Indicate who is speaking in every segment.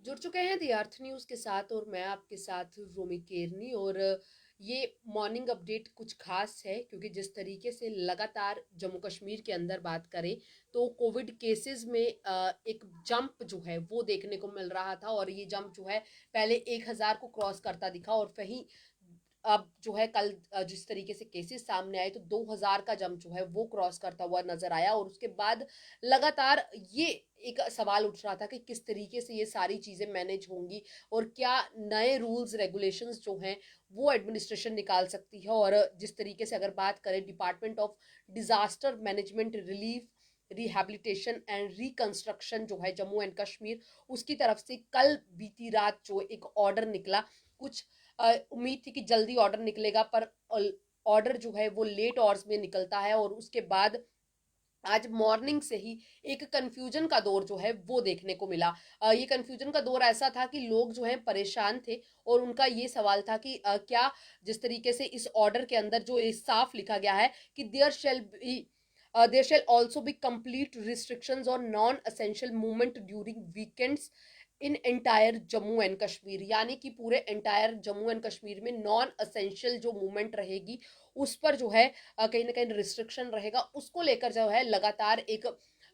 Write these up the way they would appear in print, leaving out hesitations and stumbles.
Speaker 1: जुड़ चुके हैं दी अर्थ न्यूज़ के साथ और मैं आपके साथ रोमी केरनी। और ये मॉर्निंग अपडेट कुछ खास है क्योंकि जिस तरीके से लगातार जम्मू कश्मीर के अंदर बात करें तो कोविड केसेस में एक जंप जो है वो देखने को मिल रहा था। और ये जंप जो है पहले 1000 को क्रॉस करता दिखा और वहीं अब जो है कल जिस तरीके से केसेस सामने आए तो 2000 का जंप जो है वो क्रॉस करता हुआ नजर आया। और उसके बाद लगातार ये एक सवाल उठ रहा था कि किस तरीके से ये सारी चीजें मैनेज होंगी और क्या नए रूल्स रेगुलेशंस जो हैं वो एडमिनिस्ट्रेशन निकाल सकती है। और जिस तरीके से अगर बात करें department of disaster management relief rehabilitation and reconstruction जो है जम्मू एंड कश्मीर, उसकी तरफ से कल बीती रात जो एक ऑर्डर निकला। कुछ उम्मीद थी कि जल्दी ऑर्डर निकलेगा पर ऑर्डर जो है वो लेट आवर्स में निकलता है। और उसके बाद आज मॉर्निंग से ही एक कंफ्यूजन का दौर जो है वो देखने को मिला। ये कंफ्यूजन का दौर ऐसा था कि लोग जो है परेशान थे और उनका ये सवाल था कि क्या जिस तरीके से इस ऑर्डर के अंदर जो साफ लिखा गया है कि there shall also be complete restrictions on non essential movement during weekends in entire Jammu and Kashmir, यानी कि पूरे एंटायर जम्मू एंड कश्मीर में नॉन असेंशियल जो मूवमेंट रहेगी उस पर जो है कहीं ना कहीं रिस्ट्रिक्शन रहेगा। उसको लेकर जो है लगातार एक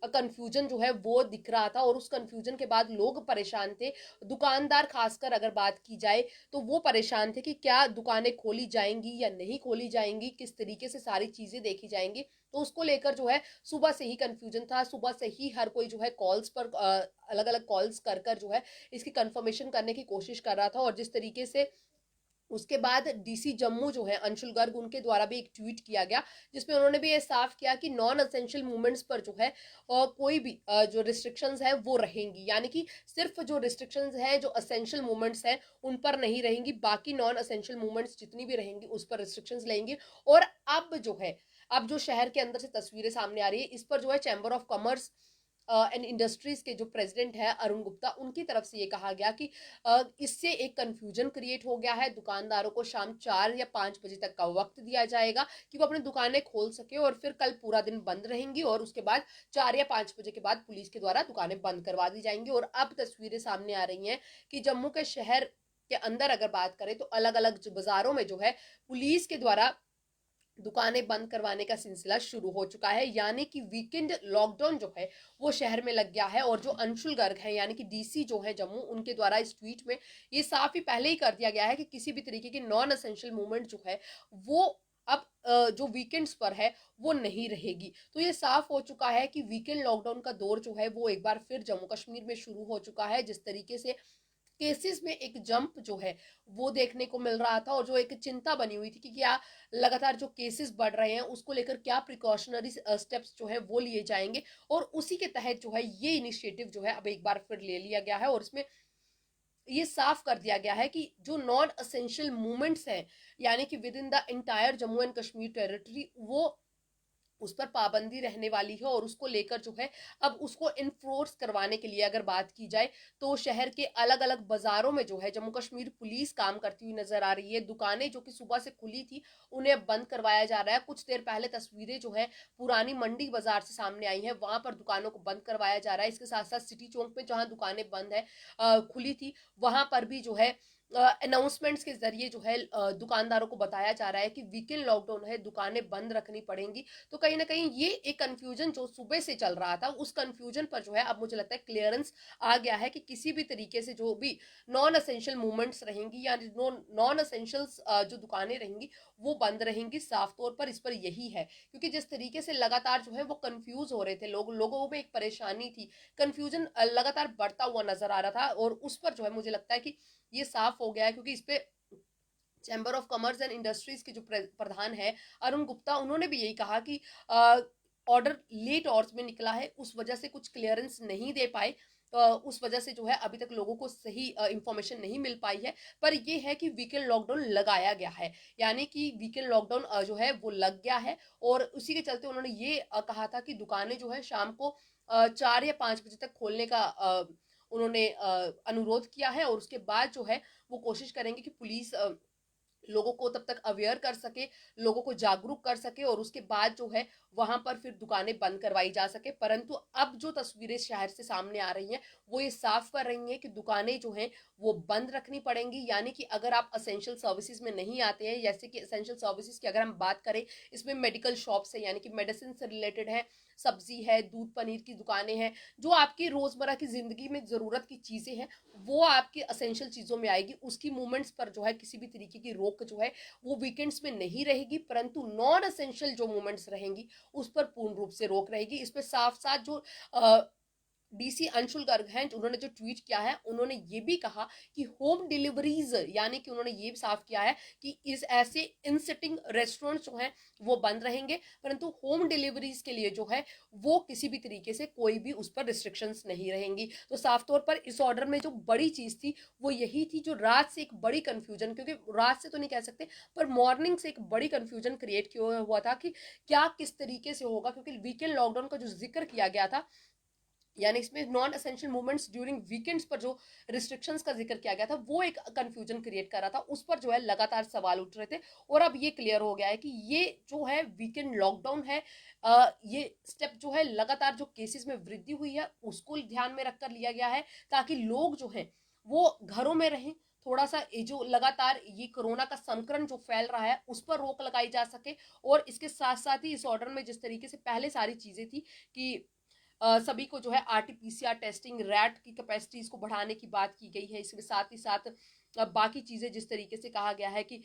Speaker 1: कंफ्यूजन जो है वो दिख रहा था और उस कंफ्यूजन के बाद लोग परेशान थे। दुकानदार खासकर अगर बात की जाए तो वो परेशान थे कि क्या दुकानें खोली जाएंगी या नहीं खोली जाएंगी, किस तरीके से सारी चीजें देखी जाएंगी। तो उसको लेकर जो है सुबह से ही कंफ्यूजन था। सुबह से ही हर कोई जो है कॉल्स पर अलग अलग कॉल्स कर कर जो है इसकी कंफर्मेशन करने की कोशिश कर रहा था। और जिस तरीके से उसके बाद डीसी जम्मू जो है अंशुल गर्ग, उनके द्वारा भी एक ट्वीट किया गया जिसमें उन्होंने भी ये साफ किया कि नॉन असेंशियल मूवमेंट्स पर जो है कोई भी जो रिस्ट्रिक्शंस है वो रहेंगी, यानी कि सिर्फ जो रिस्ट्रिक्शंस है जो असेंशियल मूवमेंट्स है उन पर नहीं रहेंगी, बाकी नॉन असेंशियल मूवमेंट्स जितनी भी रहेंगी उस पर रिस्ट्रिक्शंस लेंगे। और अब जो है अब जो शहर के अंदर से तस्वीरें सामने आ रही है इस पर जो है chamber of commerce and industries के जो प्रेसिडेंट है अरुण गुप्ता, उनकी तरफ से ये कहा गया कि इससे एक कंफ्यूजन क्रिएट हो गया है। दुकानदारों को शाम 4 या 5 बजे तक का वक्त दिया जाएगा कि वो अपनी दुकानें खोल सके और फिर कल पूरा दिन बंद रहेंगी और उसके बाद 4 या 5 बजे के बाद पुलिस के द्वारा दुकानें बंद करवा दी जाएंगी। और अब तस्वीरें सामने आ रही हैं कि जम्मू के शहर के अंदर अगर बात करें तो अलग अलग जो बाजारों में जो है पुलिस के द्वारा दुकानें बंद करवाने का सिलसिला शुरू हो चुका है, यानी कि वीकेंड लॉकडाउन जो है वो शहर में लग गया है। और जो अंशुल गर्ग है यानी कि डीसी जो है जम्मू, उनके द्वारा इस ट्वीट में ये साफ ही पहले ही कर दिया गया है कि किसी भी तरीके की नॉन असेंशियल मूवमेंट जो है वो अब जो वीकेंड्स पर है वो नहीं रहेगी। तो ये साफ हो चुका है कि वीकेंड लॉकडाउन का दौर जो है वो एक बार फिर जम्मू कश्मीर में शुरू हो चुका है। जिस तरीके से केसेस में एक जंप जो है वो देखने को मिल रहा था और जो एक चिंता बनी हुई थी कि क्या लगातार जो केसेस बढ़ रहे हैं उसको लेकर क्या प्रिकॉशनरी स्टेप्स जो है वो लिए जाएंगे। और उसी के तहत जो है ये इनिशिएटिव जो है अब एक बार फिर ले लिया गया है और इसमें ये साफ कर दिया गया है कि जो नॉन असेंशियल मूवमेंट्स हैं यानी कि with in the entire Jammu and Kashmir territory वो उस पर पाबंदी रहने वाली है। और उसको लेकर जो है अब उसको इन्फोर्स करवाने के लिए अगर बात की जाए तो शहर के अलग अलग बाजारों में जो है जम्मू कश्मीर पुलिस काम करती हुई नजर आ रही है। दुकानें जो कि सुबह से खुली थी उन्हें अब बंद करवाया जा रहा है। कुछ देर पहले तस्वीरें जो है पुरानी मंडी बाजार से सामने आई है, वहां पर दुकानों को बंद करवाया जा रहा है। इसके साथ साथ सिटी चौक में जहां दुकानें बंद है खुली थी वहां पर भी जो है अनाउंसमेंट्स के जरिए जो है दुकानदारों को बताया जा रहा है कि वीकेंड लॉकडाउन है, दुकानें बंद रखनी पड़ेंगी। तो कहीं ना कहीं ये एक कंफ्यूजन जो सुबह से चल रहा था उस कंफ्यूजन पर जो है अब मुझे लगता है क्लियरेंस आ गया है कि किसी भी तरीके से जो भी नॉन असेंशियल मूवमेंट्स रहेंगी या नॉन असेंशियल्स जो दुकानें रहेंगी वो बंद रहेंगी। साफ तौर पर इस पर यही है क्योंकि जिस तरीके से लगातार जो है वो कंफ्यूज हो रहे थे लोगों में एक परेशानी थी, कंफ्यूजन लगातार बढ़ता हुआ नजर आ रहा था। और उस पर जो है मुझे लगता है कि ये साफ हो गया है क्योंकि इस पे chamber of commerce and industries के जो प्रधान है अरुण गुप्ता, उन्होंने भी यही कहा कि ऑर्डर लेट आवर्स में निकला है, उस वजह से कुछ क्लियरेंस नहीं दे पाए। उस वजह से जो है अभी तक लोगों को सही इंफॉर्मेशन नहीं मिल पाई है। पर यह है कि वीकेंड लॉकडाउन लगाया गया है, यानी कि वीकेंड लॉकडाउन जो है वो लग गया है। और उसी के चलते उन्होंने ये कहा था कि दुकानें जो है शाम को 4 या 5 बजे तक खोलने का उन्होंने अनुरोध किया है। और उसके बाद जो है वो कोशिश करेंगे कि पुलिस लोगों को तब तक अवेयर कर सके, लोगों को जागरूक कर सके और उसके बाद जो है वहां पर फिर दुकानें बंद करवाई जा सके। परंतु अब जो तस्वीरें शहर से सामने आ रही हैं वो ये साफ कर रही हैं कि दुकानें जो हैं वो बंद रखनी पड़ेंगी। यानी कि अगर आप असेंशियल सर्विसेज में नहीं आते हैं, जैसे कि असेंशियल सर्विसेज की अगर हम बात करें, इसमें मेडिकल शॉप्स है यानी कि मेडिसिन से रिलेटेड है, सब्जी है, दूध पनीर की दुकानें हैं, जो आपकी रोजमर्रा की जिंदगी में जरूरत की चीजें हैं वो आपकी असेंशियल चीजों में आएगी। उसकी मूवमेंट्स पर जो है किसी भी तरीके की रोक जो है वो वीकेंड्स में नहीं रहेगी। परंतु नॉन असेंशियल जो मूवमेंट्स रहेंगी उस पर पूर्ण रूप से रोक रहेगी। इसमें साफ साथ जो डीसी अंशुल गर्ग हैं उन्होंने जो ट्वीट किया है, उन्होंने ये भी कहा कि होम डिलीवरीज, यानी कि उन्होंने ये साफ किया है कि इस ऐसे इन सिटिंग रेस्टोरेंट्स जो हैं वो बंद रहेंगे, परंतु होम डिलीवरीज के लिए जो है वो किसी भी तरीके से कोई भी उस पर रिस्ट्रिक्शंस नहीं रहेंगी। तो साफ तौर पर इस ऑर्डर में जो बड़ी चीज थी वो यही थी, जो रात से एक बड़ी कंफ्यूजन, क्योंकि रात से तो नहीं कह सकते पर मॉर्निंग से एक बड़ी कंफ्यूजन क्रिएट किया हुआ था कि क्या किस तरीके से होगा, क्योंकि वीकेंड लॉकडाउन का जो जिक्र किया गया था, यानी इसमें non essential movements during weekends पर जो रिस्ट्रिक्शंस का जिक्र किया गया था वो एक कंफ्यूजन क्रिएट कर रहा था, उस पर जो है लगातार सवाल उठ रहे थे। और अब ये क्लियर हो गया है कि ये जो है वीकेंड लॉकडाउन है, ये स्टेप जो है लगातार जो केसेस में वृद्धि हुई है उसको ध्यान में रखकर लिया गया है, ताकि लोग जो है वो घरों में रहें, थोड़ा सा ये जो लगातार ये कोरोना का संक्रमण जो फैल रहा है उस पर रोक लगाई जा सके। और इसके साथ साथ ही इस ऑर्डर में जिस तरीके से पहले सारी चीजें थी कि सभी को जो है आरटीपीसीआर टेस्टिंग, रैट की कैपेसिटीज को बढ़ाने की बात की गई है। इसके साथ ही साथ बाकी चीजें जिस तरीके से कहा गया है कि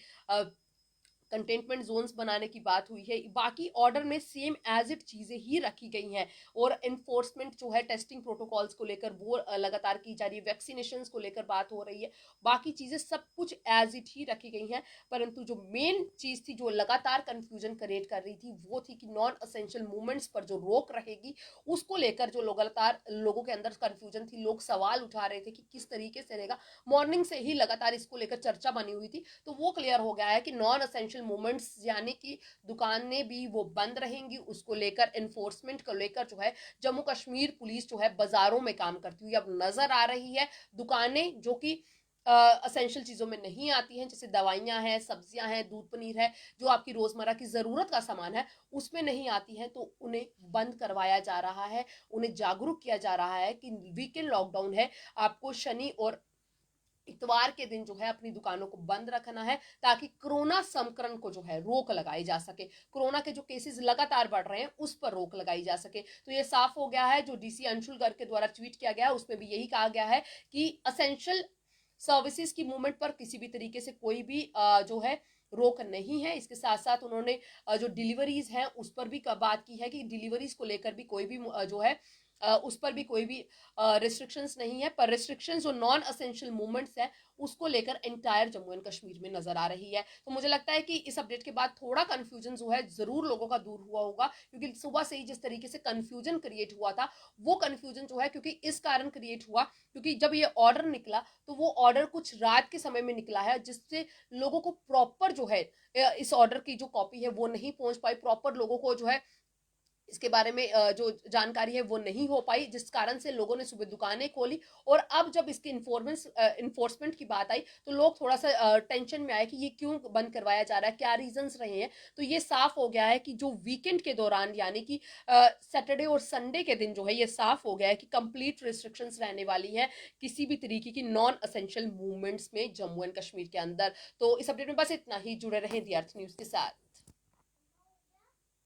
Speaker 1: कंटेनमेंट जोन्स बनाने की बात हुई है, बाकी ऑर्डर में सेम एज इट चीजें ही रखी गई हैं। और एनफोर्समेंट जो है टेस्टिंग प्रोटोकॉल्स को लेकर वो लगातार की जा रही है, वैक्सीनेशन को लेकर बात हो रही है, बाकी चीजें सब कुछ एज इट ही रखी गई हैं। परंतु जो मेन चीज थी जो लगातार कंफ्यूजन क्रिएट कर रही थी वो थी कि नॉन असेंशियल मूवमेंट्स पर जो रोक रहेगी उसको लेकर जो लगातार लोगों के अंदर कंफ्यूजन थी, लोग सवाल उठा रहे थे कि किस तरीके से रहेगा। मॉर्निंग से ही लगातार इसको लेकर चर्चा बनी हुई थी, तो वो क्लियर हो गया है कि नॉन असेंशियल मूवमेंट्स यानी कि दुकानें भी वो बंद रहेंगी। उसको लेकर एनफोर्समेंट को लेकर जो है जम्मू कश्मीर पुलिस जो है बाजारों में काम करती हुई अब नजर आ रही है। दुकानें जो कि असेंशियल चीजों में नहीं आती हैं, जैसे दवाइयां हैं, सब्जियां हैं, दूध पनीर है, जो आपकी रोजमर्रा की जरूरत का सामान है उसमें नहीं आती हैं, तो उन्हें बंद करवाया जा रहा है। उन्हें जागरूक किया जा रहा है कि वीकेंड लॉकडाउन है, आपको शनि और इतवार के दिन जो है अपनी दुकानों को बंद रखना है, ताकि कोरोना संक्रमण को जो है रोक लगाई जा सके। कोरोना के जो केसेस लगातार बढ़ रहे हैं उस पर रोक लगाई जा सके। तो ये साफ हो गया है, जो डीसी अंशुल गर्ग के द्वारा ट्वीट किया गया उसमें भी यही कहा गया है कि असेंशियल सर्विसेज की मूवमेंट पर किसी भी तरीके से कोई भी जो है रोक नहीं है। इसके साथ साथ उन्होंने जो डिलीवरीज हैं उस पर भी बात की है कि डिलीवरीज को लेकर भी कोई भी जो है उस पर भी कोई भी रिस्ट्रिक्शंस नहीं है। पर रिस्ट्रिक्शंस जो नॉन असेंशियल मूवमेंट्स है उसको लेकर एंटायर जम्मू एंड कश्मीर में नजर आ रही है। तो मुझे लगता है कि इस अपडेट के बाद थोड़ा कंफ्यूजन जो है जरूर लोगों का दूर हुआ होगा, क्योंकि सुबह से ही जिस तरीके से कंफ्यूजन क्रिएट हुआ था वो कंफ्यूजन जो है क्योंकि इस कारण क्रिएट हुआ क्योंकि जब ये ऑर्डर निकला तो वो ऑर्डर कुछ रात के समय में निकला है, जिससे लोगों को प्रॉपर जो है इस ऑर्डर की जो कॉपी है वो नहीं पहुंच पाई, प्रॉपर लोगों को जो है इसके बारे में जो जानकारी है वो नहीं हो पाई, जिस कारण से लोगों ने सुबह दुकानें खोली। और अब जब इसकी इन्फोर्समेंट की बात आई तो लोग थोड़ा सा टेंशन में आए कि ये क्यों बंद करवाया जा रहा है, क्या रीजंस रहे हैं। तो ये साफ हो गया है कि जो वीकेंड के दौरान यानी कि सैटरडे और संडे के दिन जो है ये साफ हो गया है कि कंप्लीट रिस्ट्रिक्शंस रहने वाली है किसी भी तरीके की नॉन असेंशियल मूवमेंट्स में जम्मू एंड कश्मीर के अंदर। तो इस अपडेट में बस इतना ही, जुड़े रहें दी अर्थ न्यूज के साथ।